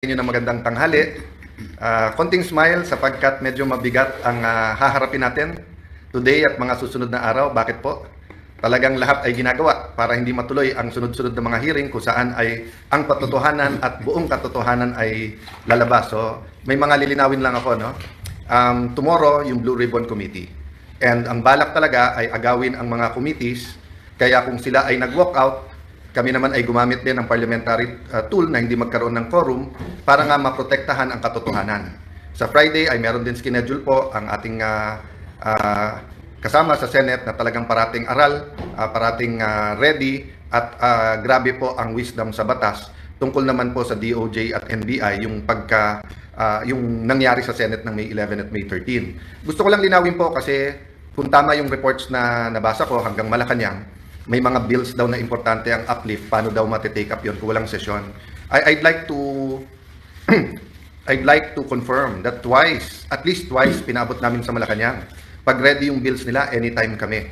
inyo ng magandang tanghali. Konting smile sapagkat medyo mabigat ang haharapin natin today at mga susunod na araw. Bakit po? Talagang lahat ay ginagawa para hindi matuloy ang sunod-sunod na mga hearing kung saan ay ang katotohanan at buong katotohanan ay lalabas. So, may mga lilinawin lang ako, no? Tomorrow, yung Blue Ribbon Committee. And ang balak talaga ay agawin ang mga committees. Kaya kung sila ay nag-walk out, kami naman ay gumamit din ng parliamentary tool na hindi magkaroon ng quorum para nga maprotektahan ang katotohanan. Sa Friday ay meron din schedule po ang ating kasama sa Senate na talagang parating aral, parating ready at grabe po ang wisdom sa batas tungkol naman po sa DOJ at NBI yung nangyari sa Senate ng May 11 at May 13. Gusto ko lang linawin po kasi kung tama yung reports na nabasa ko hanggang Malacanang, may mga bills daw na importante ang uplift, paano daw matitake up yun kung walang sesyon. I'd like to confirm that at least twice, pinabot namin sa Malacanang. Pag ready yung bills nila, anytime kami.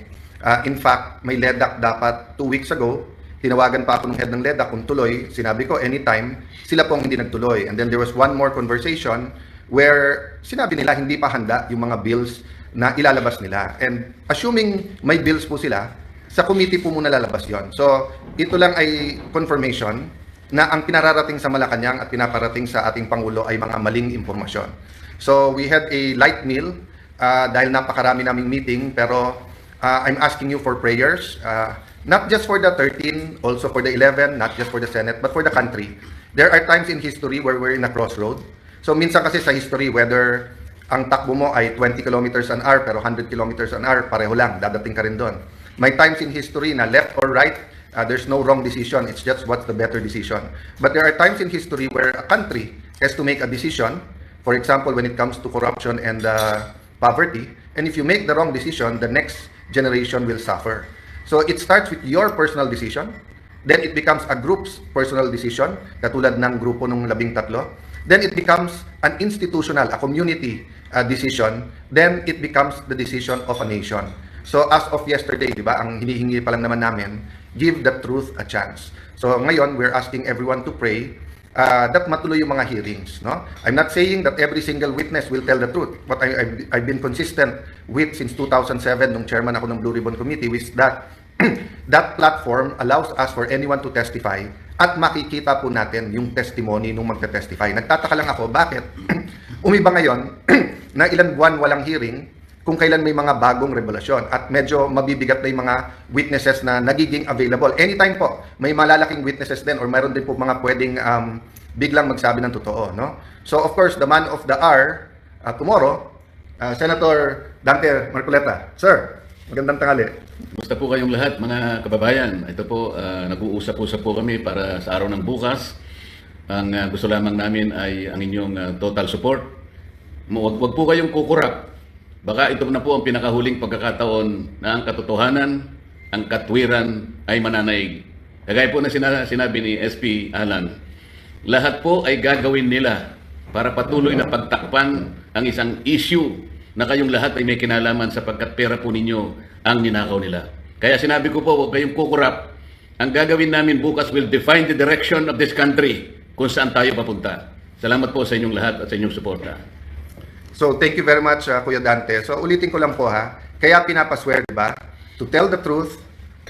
In fact, may LEDAC dapat 2 weeks ago, tinawagan pa ako ng head ng LEDAC kung tuloy, sinabi ko anytime, sila pong hindi nagtuloy. And then there was one more conversation where sinabi nila hindi pa handa yung mga bills na ilalabas nila. And assuming may bills po sila, sa committee po muna lalabas yon. So, ito lang ay confirmation na ang pinararating sa Malacanang at pinaparating sa ating Pangulo ay mga maling impormasyon. So, we had a light meal dahil napakarami naming meeting, pero I'm asking you for prayers, not just for the 13, also for the 11, not just for the Senate, but for the country. There are times in history where we're in a crossroad. So, minsan kasi sa history, whether ang takbo mo ay 20 kilometers an hour pero 100 kilometers an hour, pareho lang, dadating ka rin doon. May times in history na left or right, there's no wrong decision. It's just what's the better decision. But there are times in history where a country has to make a decision. For example, when it comes to corruption and poverty. And if you make the wrong decision, the next generation will suffer. So it starts with your personal decision. Then it becomes a group's personal decision, katulad ng grupo ng 13. Then it becomes an institutional, a community decision. Then it becomes the decision of a nation. So as of yesterday, di ba, ang hinihingi pa lang naman namin, give the truth a chance. So ngayon, we're asking everyone to pray that matuloy yung mga hearings. No? I'm not saying that every single witness will tell the truth. What I've been consistent with since 2007, nung chairman ako ng Blue Ribbon Committee, is that that platform allows us for anyone to testify at makikita po natin yung testimony nung magte-testify. Nagtataka lang ako, bakit umiba ngayon na ilang buwan walang hearing kung kailan may mga bagong revelasyon at medyo mabibigat na yung mga witnesses na nagiging available. Anytime po, may malalaking witnesses din or mayroon din po mga pwedeng biglang magsabi ng totoo. No? So of course, the man of the hour tomorrow, Senator Dante Marcoleta. Sir, magandang tanghali. Kumusta po kayong lahat, mga kababayan? Ito po, nag-uusap-usap po kami para sa araw ng bukas. Ang gusto lamang namin ay ang inyong total support. Huwag po kayong kukurap. Baka ito na po ang pinakahuling pagkakataon na ang katotohanan, ang katwiran ay mananaig. Kagaya po na sinabi ni SP Alan, lahat po ay gagawin nila para patuloy na pagtakpan ang isang issue na kayong lahat ay may kinalaman sapagkat pera po ninyo ang ninakaw nila. Kaya sinabi ko po, huwag kayong kukurap. Ang gagawin namin bukas will define the direction of this country kung saan tayo papunta. Salamat po sa inyong lahat at sa inyong suporta. So, thank you very much, Kuya Dante. So, ulitin ko lang po ha. Kaya pinapaswear, di ba? To tell the truth,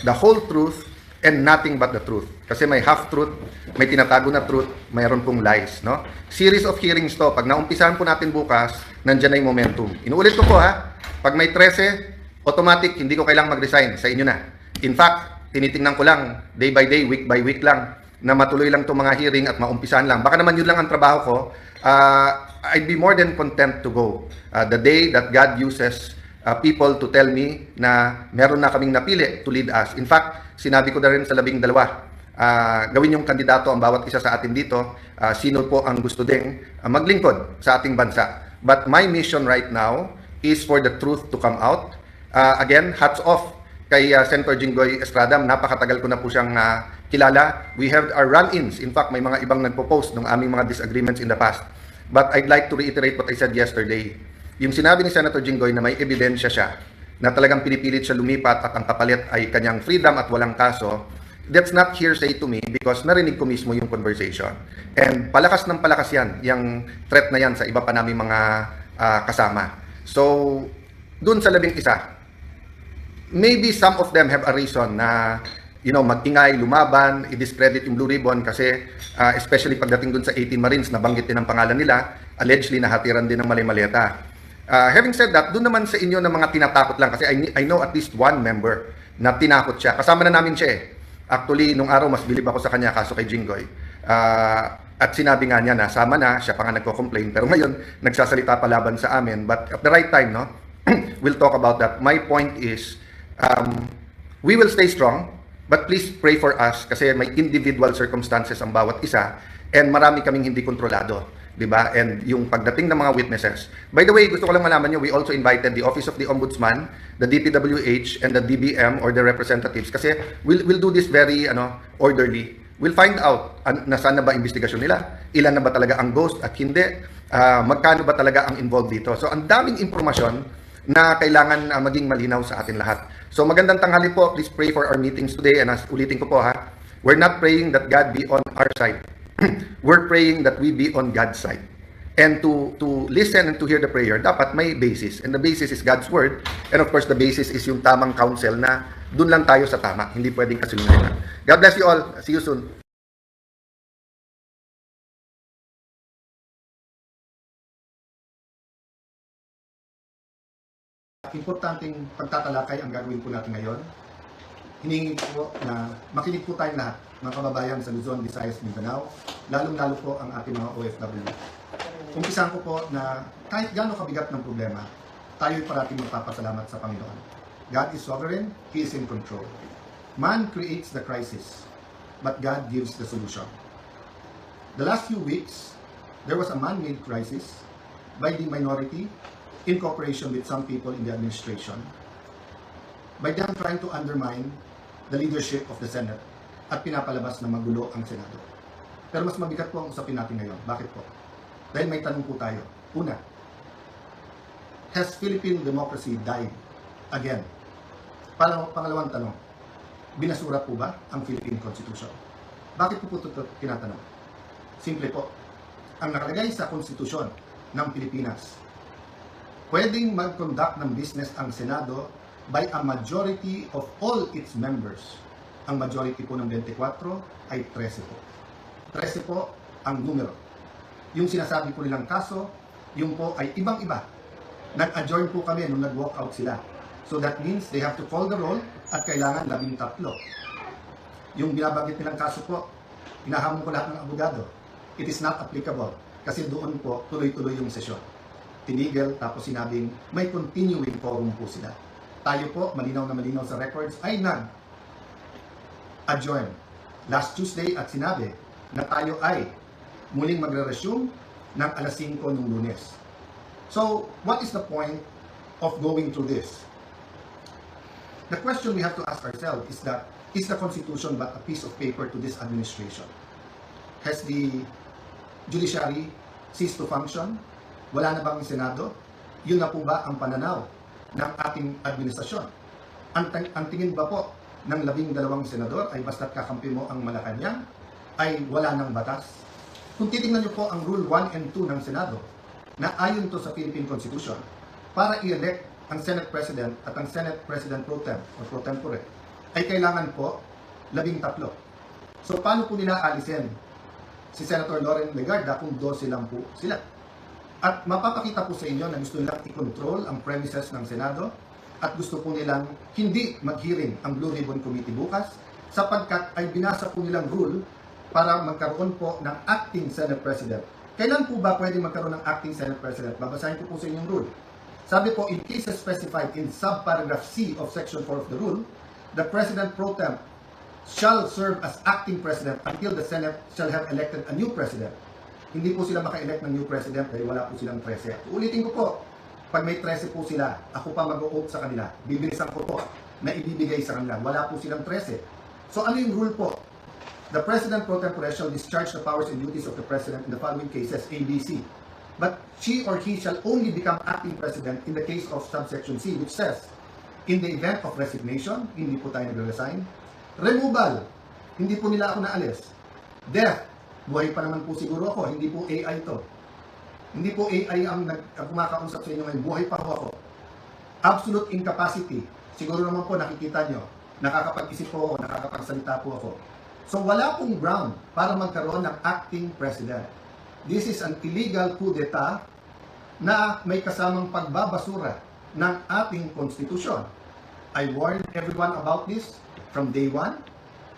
the whole truth, and nothing but the truth. Kasi may half-truth, may tinatago na truth, mayroon pong lies, no? Series of hearings to. Pag naumpisahan po natin bukas, nandyan na yung momentum. Inuulit ko po ha. Pag may 13, automatic, hindi ko kailangang mag-resign. Sa inyo na. In fact, tinitingnan ko lang, day by day, week by week lang, na matuloy lang itong mga hearing at maumpisahan lang. Baka naman yun lang ang trabaho ko. I'd be more than content to go. The day that God uses people to tell me na meron na kaming napili to lead us. In fact, sinabi ko na rin sa 12, gawin yung kandidato ang bawat isa sa atin dito. Sino po ang gusto ding maglingkod sa ating bansa. But my mission right now is for the truth to come out. Again, hats off kay Senator Jinggoy Estrada. Napakatagal ko na po siyang kilala. We have our run-ins. In fact, may mga ibang nagpo-post ng aming mga disagreements in the past. But I'd like to reiterate what I said yesterday. Yung sinabi ni Senator Jinggoy na may ebidensya siya, na talagang pinipilit siya lumipat at ang kapalit ay kanyang freedom at walang kaso, that's not hearsay to me because narinig ko mismo yung conversation. And palakas ng palakas yan, yung threat na yan sa iba pa namin mga kasama. So, dun sa 11, maybe some of them have a reason na mag-ingay, lumaban, i-discredit yung Blue Ribbon kasi especially pagdating dun sa 18 Marines, nabanggit din ang pangalan nila, allegedly nahatiran din ng mali-maleta. Having said that, dun naman sa inyo ng mga tinatakot lang kasi I know at least one member na tinakot siya. Kasama na namin siya eh. Actually, nung araw, mas bilib ako sa kanya kaso kay Jinggoy. At sinabi nga niya na sama na, siya pa nga nagko-complain. Pero ngayon, nagsasalita pa laban sa amin. But at the right time, no, we'll talk about that. My point is, we will stay strong, but please pray for us kasi may individual circumstances ang bawat isa and marami kaming hindi kontrolado. Diba? And yung pagdating ng mga witnesses. By the way, gusto ko lang malaman nyo, we also invited the Office of the Ombudsman, the DPWH, and the DBM or the representatives kasi we'll do this very orderly. We'll find out nasaan na ba investigasyon nila, ilan na ba talaga ang ghost at hindi, magkano ba talaga ang involved dito. So ang daming impormasyon na kailangan maging malinaw sa atin lahat. So magandang tanghali po, please pray for our meetings today and ulitin ko po we're not praying that God be on our side. We're praying that we be on God's side. And to listen and to hear the prayer, dapat may basis. And the basis is God's word. And of course, the basis is yung tamang counsel na dun lang tayo sa tama. Hindi pwedeng kasunod. God bless you all. See you soon. Importanteng pagtatalakay ang gagawin po natin ngayon. Hiningi po na makinig po tayong lahat, mga kababayan sa Luzon, Visayas, Mindanao, lalong-lalo po ang ating mga OFW. Umpisahan ko po na kahit gaano kabigat ng problema, tayo'y parating magpapasalamat sa Panginoon. God is sovereign, He is in control. Man creates the crisis, but God gives the solution. The last few weeks, there was a man-made crisis by the minority in cooperation with some people in the administration by them trying to undermine the leadership of the Senate at pinapalabas na magulo ang Senado. Pero mas mabigat po ang usapin natin ngayon. Bakit po? Dahil may tanong po tayo. Una, has Philippine democracy died again? Pangalawang tanong, binasura po ba ang Philippine Constitution? Bakit po ito tinatanong? Simple po, ang nakalagay sa konstitusyon ng Pilipinas, pwedeng mag-conduct ng business ang Senado by a majority of all its members. Ang majority po ng 24 ay 13 po. 13 po ang numero. Yung sinasabi po nilang kaso, yung po ay ibang-iba. Nag-adjourn po kami nung nag-walk out sila. So that means they have to call the roll at kailangan 13. Yung binabanggit nilang kaso po, hinahamon ko lahat ng abogado. It is not applicable kasi doon po tuloy-tuloy yung sesyon. Tinigil tapos sinabing may continuing quorum po sila. Tayo po, malinaw na malinaw sa records, ay nag-adjourn last Tuesday at sinabi na tayo ay muling magre-resume ng alas 5 ng Lunes. So, what is the point of going through this? The question we have to ask ourselves is that, is the Constitution but a piece of paper to this administration? Has the judiciary ceased to function? Wala na bang Senado? Yun na po ba ang pananaw ng ating administrasyon? Ang tingin ba po ng 12 senador ay basta't kakampi mo ang Malacanang ay wala ng batas? Kung titingnan niyo po ang Rule 1 and 2 ng Senado na ayon to sa Philippine Constitution, para i-elect ang Senate President at ang Senate President Pro Tem o Pro Tempore ay kailangan po 13. So paano po nila alisin si Senator Loren Legarda kung 12 lang po sila? At mapapakita po sa inyo na gusto nilang i-control ang premises ng Senado at gusto po nilang hindi mag-hearing ang Blue Ribbon Committee bukas sapagkat ay binasa po nilang rule para magkaroon po ng acting Senate President. Kailan po ba pwede magkaroon ng acting Senate President? Babasahin ko po sa inyong rule. Sabi po, in cases specified in subparagraph C of Section 4 of the rule, the President Pro Tem shall serve as acting President until the Senate shall have elected a new President. Hindi po sila maka-elect ng new president dahil wala po silang 13. Ulitin ko po, pag may 13 po sila, ako pa mag-o-oath sa kanila. Bibilisan ko po na ibibigay sa kanila. Wala po silang 13. So ano yung rule po? The President Pro Tempore shall discharge the powers and duties of the President in the following cases, A, B, C. But she or he shall only become acting President in the case of subsection C, which says, in the event of resignation, hindi po tayo nagre-resign, removal Hindi po nila ako naalis. Death, buhay pa naman po siguro ako, hindi po AI to. Hindi po AI ang kumakausap sa inyo ngayon, buhay pa po ako. Absolute incapacity, siguro naman po nakikita nyo, nakakapag-isip po ako, nakakapagsalita po ako. So wala pong ground para magkaroon ng acting president. This is an illegal coup d'etat na may kasamang pagbabasura ng ating konstitusyon. I warned everyone about this from day one.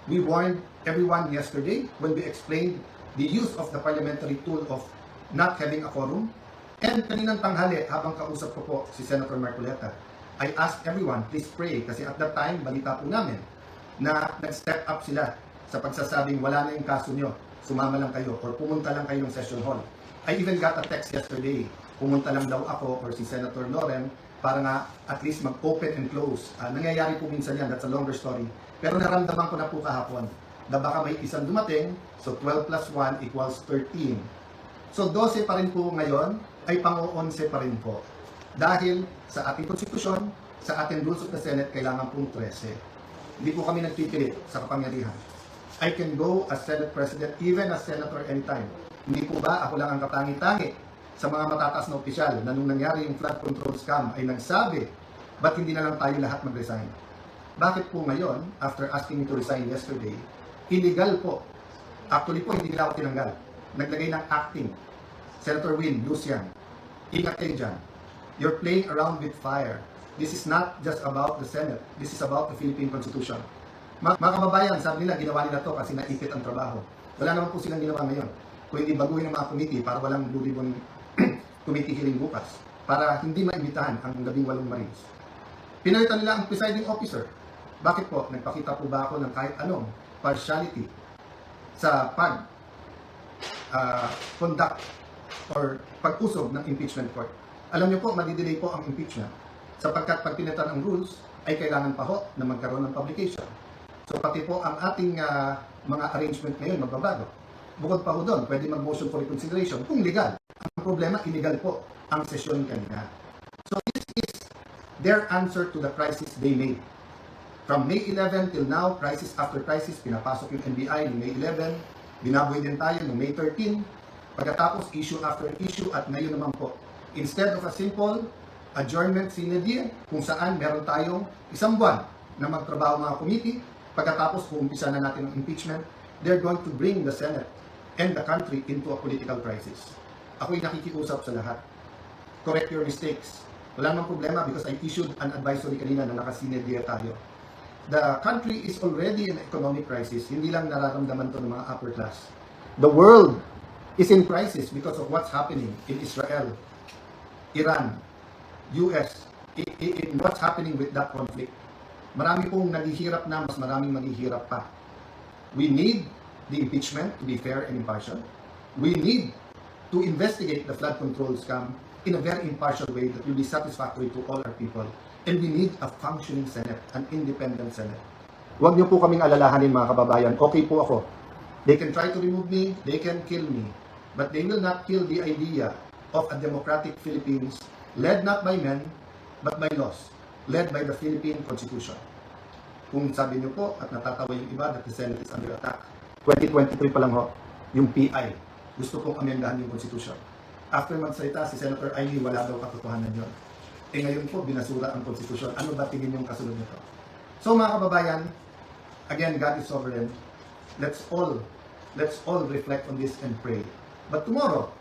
We warned everyone yesterday when we explained the use of the parliamentary tool of not having a quorum. And kaninang tanghali, habang kausap ko po si Senator Marcoleta, I asked everyone, please pray, kasi at that time, balita po namin na nag-step up sila sa pagsasabing wala na yung kaso nyo, sumama lang kayo, or pumunta lang kayo ng session hall. I even got a text yesterday, pumunta lang daw ako or si Senator Loren para nga at least mag-open and close. Nangyayari po minsan yan, that's a longer story. Pero naramdaman ko na po kahapon na baka may isang dumating, so 12 plus 1 equals 13. So 12 pa rin po ngayon, ay pang-11 pa rin po. Dahil sa ating konstitusyon, sa ating rules of the Senate, kailangan pong 13. Hindi po kami nagpipilit sa kapangyarihan. I can go as Senate President, even as Senator anytime. Hindi po ba ako lang ang katangi-tangi sa mga matataas na opisyal na nung nangyari yung flood control scam ay nagsabi, ba't hindi na lang tayo lahat mag-resign? Bakit po ngayon, after asking me to resign yesterday, illegal po. Actually po, hindi nila ako tinanggal. Naglagay ng acting. Senator Win, Lucian, ingat kayo dyan. You're playing around with fire. This is not just about the Senate. This is about the Philippine Constitution. Mga kababayan, sabi nila, ginawa nila to kasi naipit ang trabaho. Wala naman po silang ginawa ngayon. Kung hindi baguhin ang mga committee para walang blue ribbon committee hearing bukas. Para hindi maimbitahan ang 18 Marines. Pinalitan nila ang presiding officer. Bakit po? Nagpakita po ba ako ng kahit anong partiality sa conduct or pag-usog ng impeachment court? Alam niyo po, madidelay po ang impeachment sapagkat pag pinalitan ang rules ay kailangan pa ho na magkaroon ng publication. So pati po ang ating mga arrangement ngayon magbabago. Bukod pa ho doon, pwede mag-motion for reconsideration kung legal. Ang problema, illegal po ang sesyon kanina. So this is their answer to the crisis they made. From May 11 till now, crisis after crisis, pinapasok yung NBI ng May 11, binaboy din tayo ng May 13, pagkatapos issue after issue, at ngayon naman po, instead of a simple adjournment sine die, kung saan meron tayong isang buwan na magtrabaho mga committee, pagkatapos kung umpisa na natin ang impeachment, they're going to bring the Senate and the country into a political crisis. Ako'y nakikiusap sa lahat. Correct your mistakes. Wala namang problema because I issued an advisory kanina na nakasine die tayo. The country is already in economic crisis. Hindi lang nararamdaman to ng mga upper class. The world is in crisis because of what's happening in Israel, Iran, US, in what's happening with that conflict. Marami pong naghihirap na, mas maraming maghihirap pa. We need the impeachment to be fair and impartial. We need to investigate the flood control scam in a very impartial way that will be satisfactory to all our people. And we need a functioning Senate, an independent Senate. Huwag niyo po kaming alalahanin mga kababayan. Okay po ako. They can try to remove me, they can kill me. But they will not kill the idea of a democratic Philippines led not by men, but by laws. Led by the Philippine Constitution. Kung sabi niyo po, at natatawa yung iba, that the Senate is under attack. 2023 pa lang ho, yung PI. Gusto kong amendahan yung Constitution. After magsalita, si Senator Aimee, wala daw katotohanan yun. Ngayon po, binasura ang Constitution. Ano ba tingin yung kasunod nito? So mga kababayan, again, God is sovereign. Let's all reflect on this and pray. But tomorrow,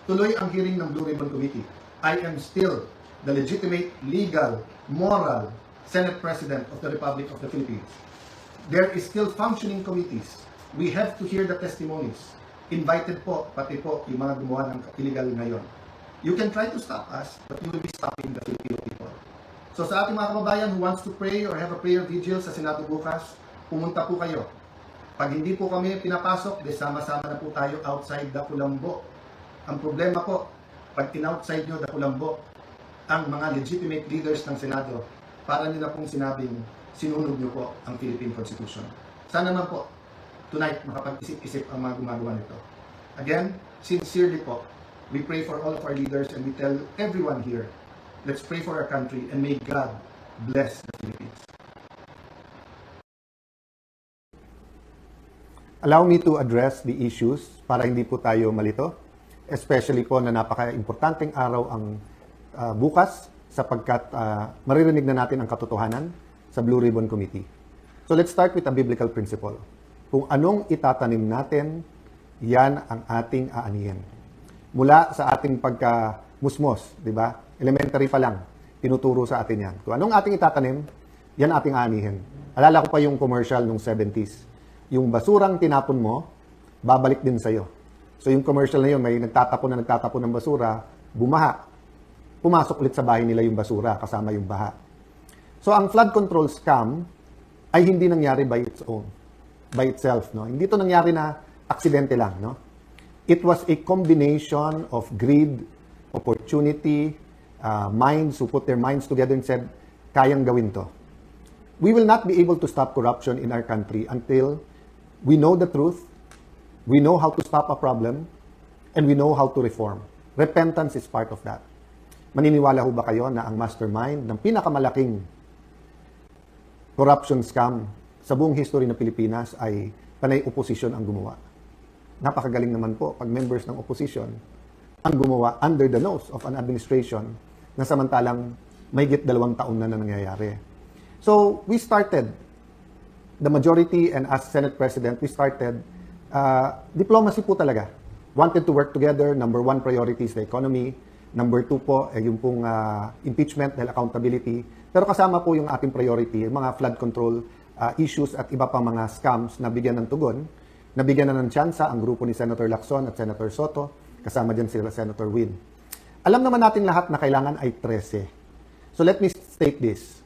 tuloy ang hearing ng Blue Ribbon Committee. I am still the legitimate, legal, moral Senate President of the Republic of the Philippines. There is still functioning committees. We have to hear the testimonies. Invited po, pati po, yung mga gumawa ng illegal ngayon. You can try to stop us, but you will be stopping the Filipino people. So sa ating mga kababayan who wants to pray or have a prayer vigil sa Senado bukas, pumunta po kayo. Pag hindi po kami pinapasok, sama-sama na po tayo outside Dakulambo. Ang problema po, pag in-outside nyo Dakulambo, ang mga legitimate leaders ng Senado, para nila pong sinabing, sinunod nyo po ang Philippine Constitution. Sana naman po, tonight, makapag-isip-isip ang mga gumagawa nito. Again, sincerely po, we pray for all of our leaders and we tell everyone here, let's pray for our country and may God bless the Philippines. Allow me to address the issues para hindi po tayo malito. Especially po na napaka-importanteng araw ang bukas sapagkat maririnig na natin ang katotohanan sa Blue Ribbon Committee. So let's start with a biblical principle. Kung anong itatanim natin, yan ang ating aanihin. Mula sa ating pagkamusmos, di ba? Elementary pa lang, tinuturo sa atin yan. Kung anong ating itatanim, yan ating aanihin. Alala ko pa yung commercial nung 70s. Yung basurang tinapon mo, babalik din sa'yo. So yung commercial na yun, may nagtatapon ng basura, bumaha. Pumasok ulit sa bahay nila yung basura, kasama yung baha. So ang flood control scam ay hindi nangyari by its own, by itself. No? Hindi ito nangyari na aksidente lang. No? It was a combination of greed, opportunity, minds who put their minds together and said, kayang gawin to. We will not be able to stop corruption in our country until we know the truth, we know how to stop a problem, and we know how to reform. Repentance is part of that. Maniniwala ho ba kayo na ang mastermind ng pinakamalaking corruption scam sa buong history ng Pilipinas ay panay oposisyon ang gumawa? Napakagaling naman po pag members ng opposition ang gumawa under the nose of an administration na samantalang mahigit 2 taon na nangyayari. So, we started, the majority and as Senate President, we started diplomacy po talaga. Wanted to work together. Number 1 priority is the economy. Number 2 po, yung pong impeachment dahil accountability. Pero kasama po yung ating priority, yung mga flood control issues at iba pang mga scams na bigyan ng tugon. Nabigyan na ng tsansa ang grupo ni Senator Lacson at Senator Soto. Kasama dyan sila Senator Win. Alam naman natin lahat na kailangan ay 13. So let me state this.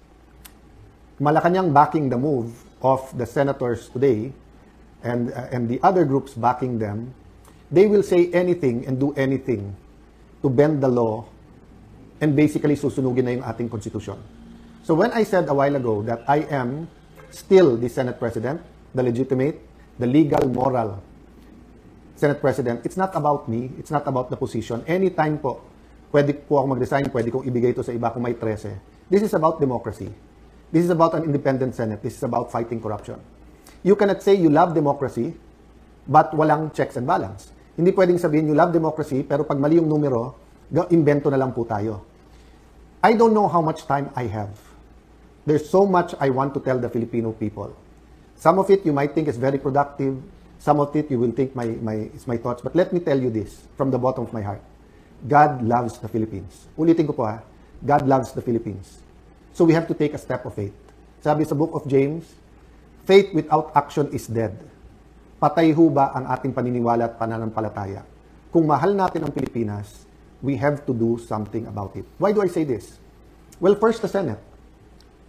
Malacanang backing the move of the senators today and the other groups backing them, they will say anything and do anything to bend the law and basically susunugin na yung ating konstitusyon. So when I said a while ago that I am still the Senate President, the legitimate, the legal, moral Senate President, it's not about me, it's not about the position. Anytime po, pwede po ako mag-resign, pwede kong ibigay ito sa iba kung may 13. This is about democracy. This is about an independent Senate. This is about fighting corruption. You cannot say you love democracy, but walang checks and balance. Hindi pwedeng sabihin you love democracy, pero pag mali yung numero, invento na lang po tayo. I don't know how much time I have. There's so much I want to tell the Filipino people. Some of it you might think is very productive. Some of it you will think it's my thoughts. But let me tell you this from the bottom of my heart. God loves the Philippines. Ulitin ko po ha. God loves the Philippines. So we have to take a step of faith. Sabi sa book of James, faith without action is dead. Patay ho ba ang ating paniniwala at pananampalataya? Kung mahal natin ang Pilipinas, we have to do something about it. Why do I say this? Well, first the Senate.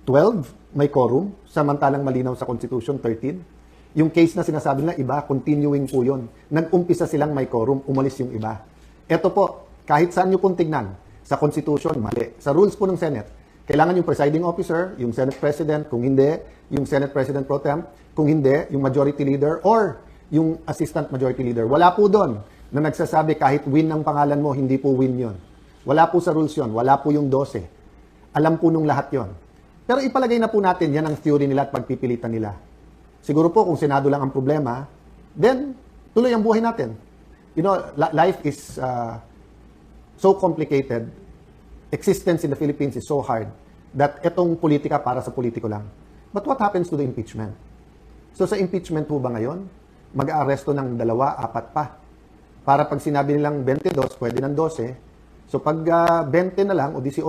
12, may quorum, samantalang malinaw sa Constitution, 13. Yung case na sinasabi nila, iba, continuing po yun. Nag-umpisa silang may quorum, umalis yung iba. Ito po, kahit saan nyo pong tignan, sa Constitution, mali. Sa rules po ng Senate, kailangan yung presiding officer, yung Senate President, kung hindi, yung Senate President Pro Tem, kung hindi, yung Majority Leader, or yung Assistant Majority Leader. Wala po doon na nagsasabi kahit win ang pangalan mo, hindi po win yon. Wala po sa rules yon. Wala po yung 12. Alam po nung lahat yon. Pero ipalagay na po natin, yan ang theory nila at pagpipilitan nila. Siguro po kung Senado lang ang problema, then tuloy ang buhay natin. You know, life is so complicated. Existence in the Philippines is so hard that itong politika para sa politiko lang. But what happens to the impeachment? So sa impeachment po ba ngayon, mag-aaresto ng 2, 4 pa? Para pag sinabi nilang 22, pwede ng 12. So pag 20 na lang o 18,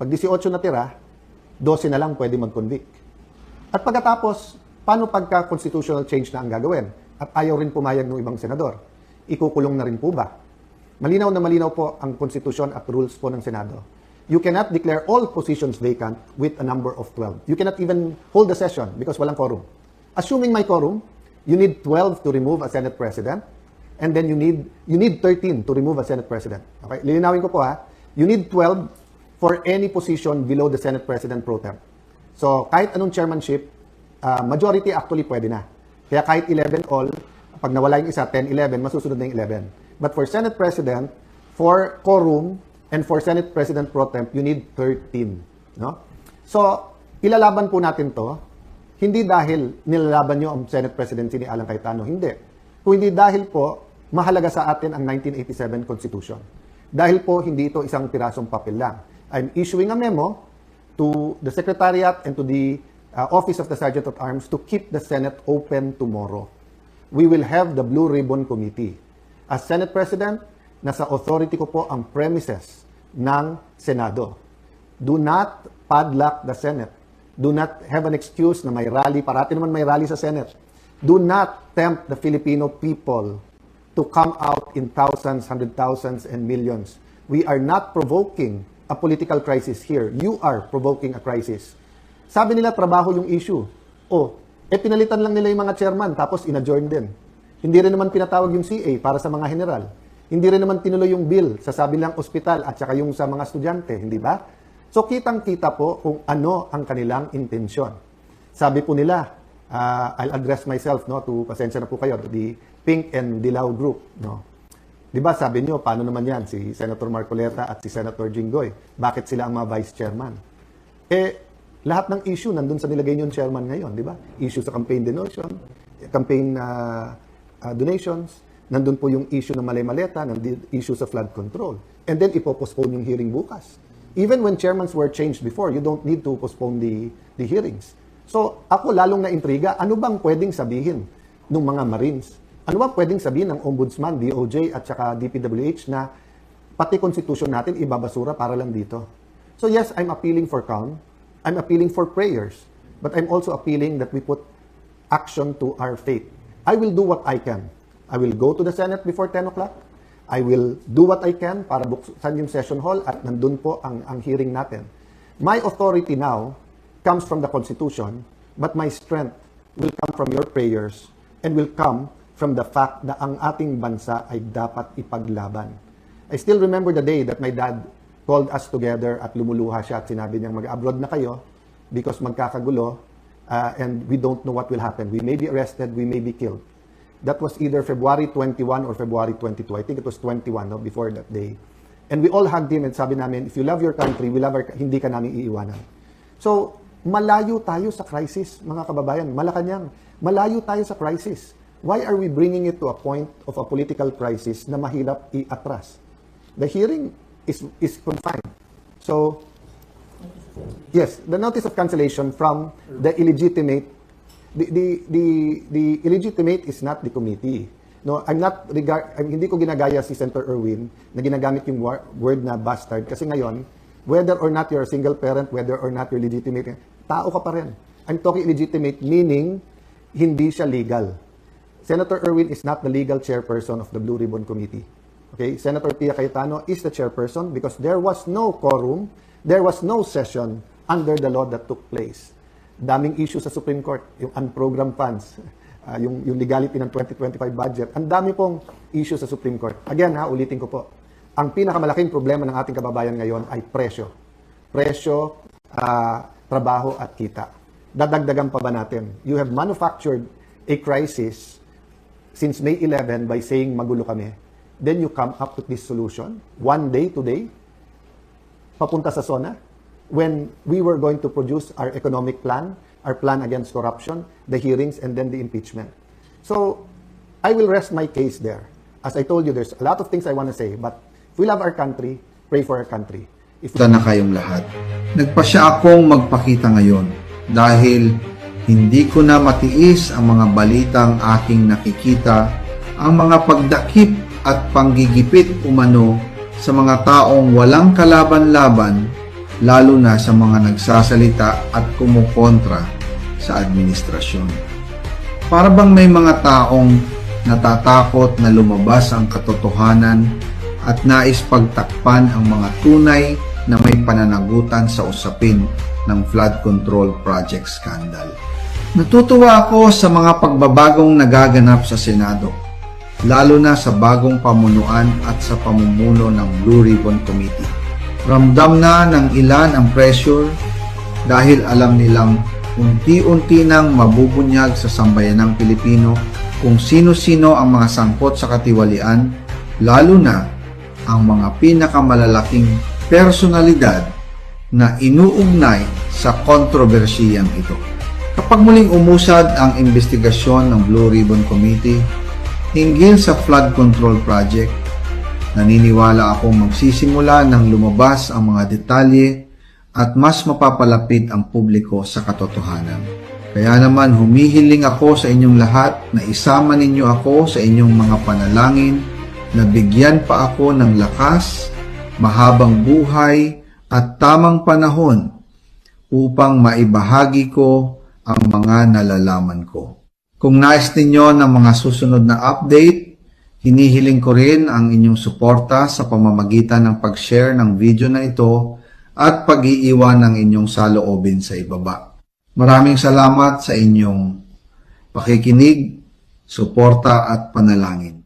pag 18 na tira, 12 na lang pwede mag-convict. At pagkatapos, paano pagka constitutional change na ang gagawin? At ayaw rin pumayag ng ibang senador. Ikukulong na rin po ba? Malinaw na malinaw po ang Constitution at rules po ng Senado. You cannot declare all positions vacant with a number of 12. You cannot even hold a session because walang quorum. Assuming may quorum, you need 12 to remove a Senate President, and then you need 13 to remove a Senate President. Okay? Lilinawin ko po ha. You need 12 for any position below the Senate President Pro Tem. So, kahit anong chairmanship, majority actually pwede na. Kaya kahit 11 all, pag nawala yung isa, 10, 11, masusunod na yung 11. But for Senate President, for quorum, and for Senate President Pro Temp, you need 13. No? So, ilalaban po natin to. Hindi dahil nilalaban nyo ang Senate presidency ni Alan Cayetano, hindi. Kung hindi dahil po, mahalaga sa atin ang 1987 Constitution. Dahil po, hindi ito isang pirasong papel lang. I'm issuing a memo to the Secretariat and to the Office of the Sergeant at Arms to keep the Senate open tomorrow. We will have the Blue Ribbon Committee. As Senate President, nasa authority ko po ang premises ng Senado. Do not padlock the Senate. Do not have an excuse na may rally. Parati naman may rally sa Senate. Do not tempt the Filipino people to come out in thousands, hundred thousands, and millions. We are not provoking a political crisis here. You are provoking a crisis. Sabi nila, trabaho yung issue. Pinalitan lang nila yung mga chairman, tapos in-adjourn din. Hindi rin naman pinatawag yung CA para sa mga general. Hindi rin naman tinuloy yung bill sa sabi lang ospital at saka yung sa mga estudyante, hindi ba? So, kitang-kita po kung ano ang kanilang intensyon. Sabi po nila, I'll address myself, no, to, pasensya na po kayo, the Pink and Dilaw group, no. Di ba, sabi nyo, paano naman yan, si Senator Marcoleta at si Senator Jinggoy? Bakit sila ang mga vice chairman? Lahat ng issue nandun sa nilagay nyo yung chairman ngayon, di ba? Issue sa campaign donations, nandun po yung issue ng malay-maleta, nandun issue sa flood control. And then, ipopostpone yung hearing bukas. Even when chairmans were changed before, you don't need to postpone the hearings. So, ako lalong na-intriga, ano bang pwedeng sabihin ng mga Marines? Ano bang pwedeng sabihin ng Ombudsman, DOJ at saka DPWH na pati konstitusyon natin ibabasura para lang dito? So yes, I'm appealing for calm. I'm appealing for prayers. But I'm also appealing that we put action to our faith. I will do what I can. I will go to the Senate before 10 o'clock. I will do what I can para buksan yung session hall at nandun po ang hearing natin. My authority now comes from the Constitution, but my strength will come from your prayers and will come from the fact na ang ating bansa ay dapat ipaglaban. I still remember the day that my dad called us together at lumuluha siya at sinabi niyang mag-abroad na kayo because magkakagulo and we don't know what will happen. We may be arrested, we may be killed. That was either February 21 or February 22. I think it was 21, no, before that day. And we all hugged him and sabi namin, if you love your country, we love hindi ka namin iiwanan. So, malayo tayo sa crisis, mga kababayan. Malacanang, malayo tayo sa crisis. Why are we bringing it to a point of a political crisis na mahirap i-atras? The hearing is confined. So, yes, the notice of cancellation from the illegitimate. The illegitimate is not the committee. No, hindi ko ginagaya si Senator Erwin na ginagamit yung word na bastard kasi ngayon, whether or not you're a single parent, whether or not you're legitimate, tao ka pa rin. I'm talking illegitimate meaning hindi siya legal. Senator Erwin is not the legal chairperson of the Blue Ribbon Committee. Okay? Senator Pia Cayetano is the chairperson because there was no quorum, there was no session under the law that took place. Daming issue sa Supreme Court, yung unprogrammed funds, yung legality ng 2025 budget. Ang dami pong issue sa Supreme Court. Again, ulitin ko po. Ang pinakamalaking problema ng ating kababayan ngayon ay presyo. Presyo, trabaho at kita. Dadagdagan pa ba natin? You have manufactured a crisis since May 11 by saying magulo kami. Then you come up with this solution, one day today, papunta sa SONA, when we were going to produce our economic plan, our plan against corruption, the hearings, and then the impeachment. So, I will rest my case there. As I told you, there's a lot of things I want to say, but if we love our country, pray for our country. Na kayong lahat. Nagpasya akong magpakita ngayon dahil hindi ko na matiis ang mga balitang aking nakikita, ang mga pagdakip at panggigipit umano sa mga taong walang kalaban-laban, lalo na sa mga nagsasalita at kumukontra sa administrasyon. Para bang may mga taong natatakot na lumabas ang katotohanan at nais pagtakpan ang mga tunay na may pananagutan sa usapin ng flood control project scandal. Natutuwa ako sa mga pagbabagong nagaganap sa Senado, lalo na sa bagong pamunuan at sa pamumuno ng Blue Ribbon Committee. Ramdam na ng ilan ang pressure dahil alam nilang unti-unti nang mabubunyag sa sambayanang Pilipino kung sino-sino ang mga sangkot sa katiwalian, lalo na ang mga pinakamalalaking personalidad na inuugnay sa kontrobersiyang ito. Kapag muling umusad ang investigasyon ng Blue Ribbon Committee hinggil sa flood control project, naniniwala akong magsisimula ng lumabas ang mga detalye at mas mapapalapit ang publiko sa katotohanan. Kaya naman humihiling ako sa inyong lahat na isama ninyo ako sa inyong mga panalangin na bigyan pa ako ng lakas, mahabang buhay at tamang panahon upang maibahagi ko ang mga nalalaman ko. Kung nais ninyo ng mga susunod na update, hinihiling ko rin ang inyong suporta sa pamamagitan ng pag-share ng video na ito at pag-iiwan ng inyong saloobin sa ibaba. Maraming salamat sa inyong pakikinig, suporta at panalangin.